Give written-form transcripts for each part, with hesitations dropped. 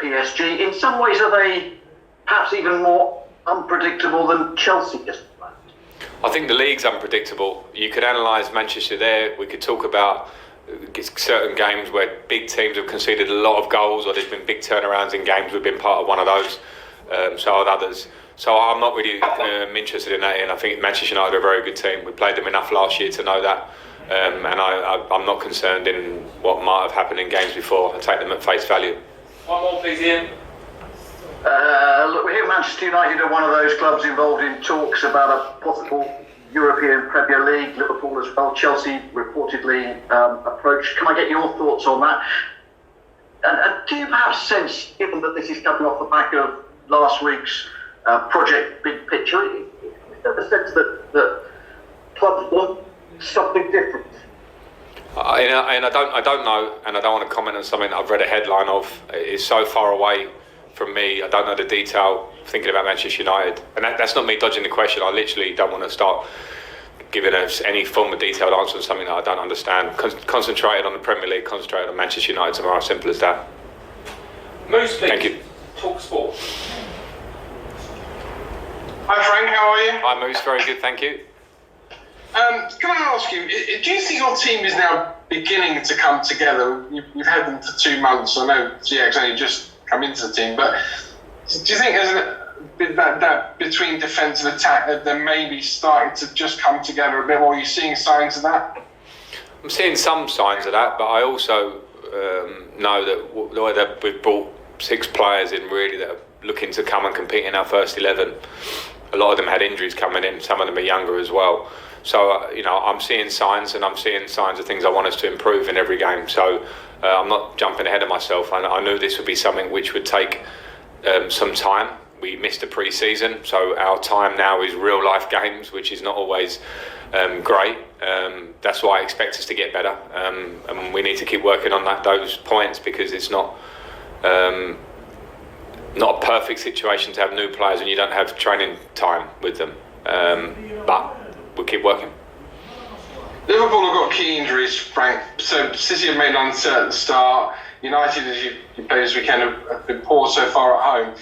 PSG. In some ways, are they perhaps even more unpredictable than Chelsea yesterday? I think the league's unpredictable. You could analyse Manchester there. We could talk about certain games where big teams have conceded a lot of goals, or there's been big turnarounds in games. We've been part of one of those, so have others. So I'm not really interested in that, and I think Manchester United are a very good team. We played them enough last year to know that, and I'm not concerned in what might have happened in games before. I take them at face value. One more, please, Ian. Look, we hear Manchester United are one of those clubs involved in talks about a possible European Premier League. Liverpool as well. Chelsea reportedly approached. Can I get your thoughts on that? And do you perhaps sense, given that this is coming off the back of last week's project Big Picture, is there a sense that clubs want something different? And I don't know, and I don't want to comment on something that I've read a headline of. It's so far away from me. I don't know the detail. Thinking about Manchester United, and that's not me dodging the question. I literally don't want to start giving us any form of detailed answer on something that I don't understand. Concentrated on the Premier League, concentrated on Manchester United tomorrow. Simple as that. Moose, please. Thank you. Talk sport. Hi Frank, how are you? Hi Moose, very good, thank you. Can I ask you, do you think your team is now beginning to come together? You've had them for 2 months. I know ziyech's only just come into the team, but do you think there's a bit that between defence and attack that they're maybe starting to just come together a bit more? Are you seeing signs of that? I'm seeing some signs of that, but I also know that the way that we've brought 6 players in really that are looking to come and compete in our first 11. A lot of them had injuries coming in. Some of them are younger as well. So I'm seeing signs, and I'm seeing signs of things I want us to improve in every game. So I'm not jumping ahead of myself. I knew this would be something which would take some time. We missed a pre-season, so our time now is real life games, which is not always great. That's why I expect us to get better, and we need to keep working on those points, because it's not a perfect situation to have new players and you don't have training time with them. But we'll keep working. Liverpool have got key injuries, Frank. So City have made an uncertain start. United, as you played this weekend, have been poor so far at home.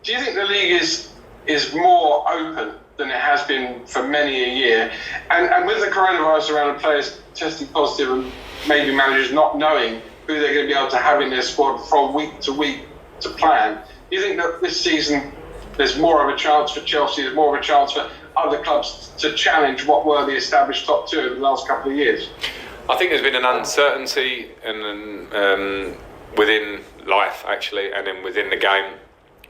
Do you think the league is more open than it has been for many a year? And with the coronavirus around and players testing positive and maybe managers not knowing who they're going to be able to have in their squad from week to week to plan, do you think that this season there's more of a chance for Chelsea, there's more of a chance for other clubs to challenge what were the established top 2 in the last couple of years? I think there's been an uncertainty within life, actually, and then within the game,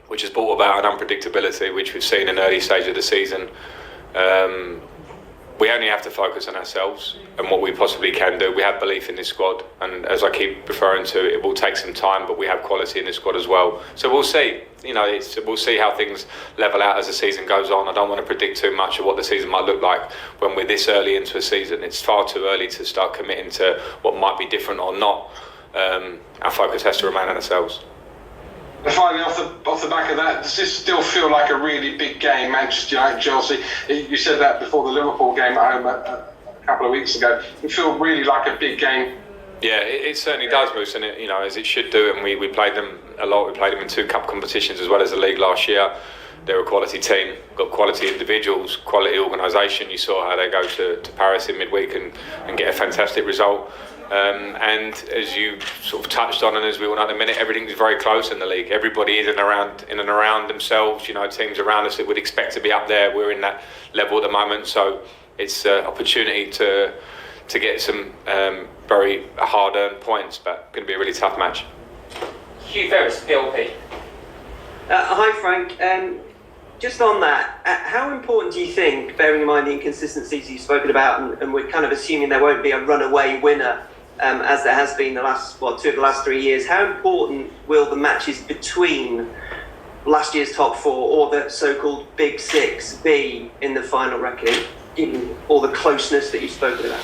which has brought about an unpredictability, which we've seen in early stage of the season. We only have to focus on ourselves and what we possibly can do. We have belief in this squad, and as I keep referring to, it will take some time, but we have quality in this squad as well. So we'll see. We'll see how things level out as the season goes on. I don't want to predict too much of what the season might look like when we're this early into a season. It's far too early to start committing to what might be different or not. Our focus has to remain on ourselves. And finally, off the back of that, does this still feel like a really big game, Manchester United, Chelsea? You said that before the Liverpool game at home a couple of weeks ago. It feels really like a big game. Yeah, it certainly does, Moose, and as it should do. And we played them a lot. We played them in 2 cup competitions as well as the league last year. They're a quality team, got quality individuals, quality organisation. You saw how they go to Paris in midweek and get a fantastic result. And as you sort of touched on, and as we all know at the minute, everything's very close in the league. Everybody is in and around themselves. Teams around us that would expect to be up there. We're in that level at the moment, so it's an opportunity to get some very hard-earned points, but going to be a really tough match. Hugh Ferris, PLP. Hi Frank. Just on that, how important do you think, bearing in mind the inconsistencies you've spoken about, and we're kind of assuming there won't be a runaway winner, as there has been the last 2 of the last 3 years, how important will the matches between last year's top 4 or the so-called Big 6 be in the final reckoning, given all the closeness that you've spoken about?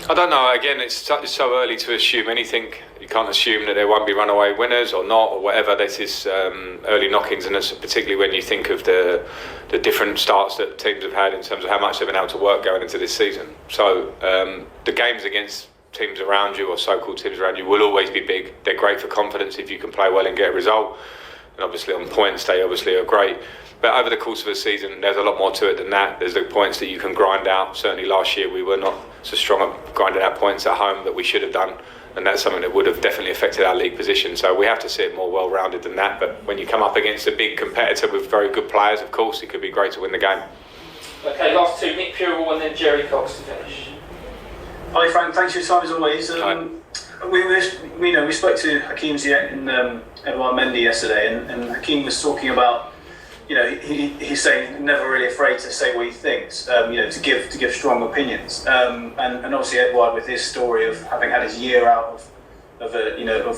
I don't know. Again, it's so early to assume anything. You can't assume that there won't be runaway winners or not or whatever. This is early knockings, and it's particularly when you think of the different starts that teams have had in terms of how much they've been able to work going into this season. So the games against teams around you, or so-called teams around you, will always be big. They're great for confidence if you can play well and get a result. And obviously on points, they obviously are great. But over the course of a season, there's a lot more to it than that. There's the points that you can grind out. Certainly last year we were not so strong at grinding out points at home that we should have done. And that's something that would have definitely affected our league position. So we have to see it more well-rounded than that. But when you come up against a big competitor with very good players, of course, it could be great to win the game. Okay, last two, Nick Purell and then Jerry Cox to finish. Hi Frank, thanks for your time as always. Hi. We spoke to Hakeem Ziyech and Edouard Mendy yesterday, and Hakeem was talking about, he's saying never really afraid to say what he thinks, to give strong opinions, and obviously Edouard with his story of having had his year out of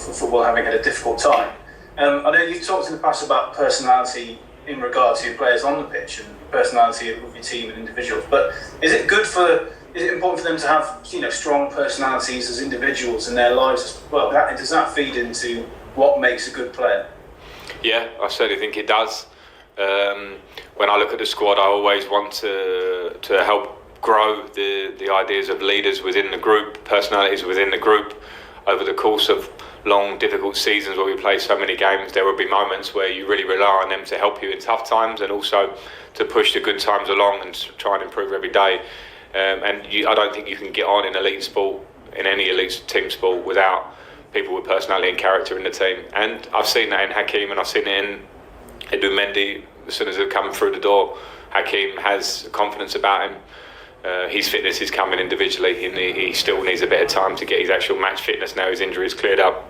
football, having had a difficult time. I know you've talked in the past about personality in regard to players on the pitch and personality of your team and individuals, but is it important for them to have strong personalities as individuals in their lives as well? Does that feed into what makes a good player? Yeah, I certainly think it does. When I look at the squad, I always want to help grow the ideas of leaders within the group, personalities within the group. Over the course of long, difficult seasons where we play so many games, there will be moments where you really rely on them to help you in tough times and also to push the good times along and try and improve every day. I don't think you can get on in elite sport, in any elite team sport, without people with personality and character in the team. And I've seen that in Hakeem, and I've seen it in Edouard Mendy. As soon as they've come through the door, Hakeem has confidence about him. His fitness is coming individually. He still needs a bit of time to get his actual match fitness now his injury is cleared up.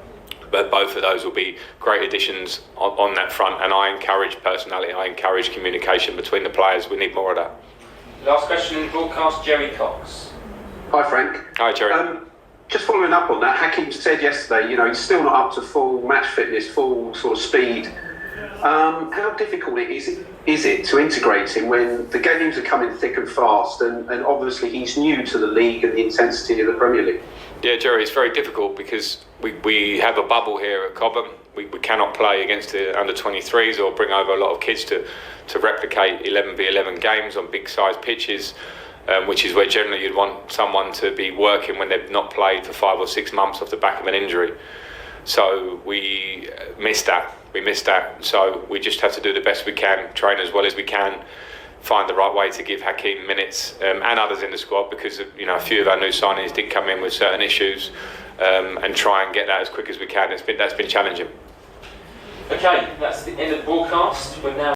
But both of those will be great additions on that front. And I encourage personality, I encourage communication between the players. We need more of that. Last question in the broadcast, Jerry Cox. Hi Frank. Hi Jerry. Just following up on that, Hakeem said yesterday, he's still not up to full match fitness, full sort of speed. How difficult is it to integrate him when the games are coming thick and fast, and obviously he's new to the league and the intensity of the Premier League? Yeah, Jerry, it's very difficult because we have a bubble here at Cobham. We cannot play against the under-23s or bring over a lot of kids to replicate 11v11 games on big-sized pitches, which is where generally you'd want someone to be working when they've not played for 5 or 6 months off the back of an injury. So we missed that. So we just have to do the best we can, train as well as we can, find the right way to give Hakeem minutes and others in the squad, because a few of our new signings did come in with certain issues, and try and get that as quick as we can. That's been challenging. Okay, that's the end of the broadcast. We're now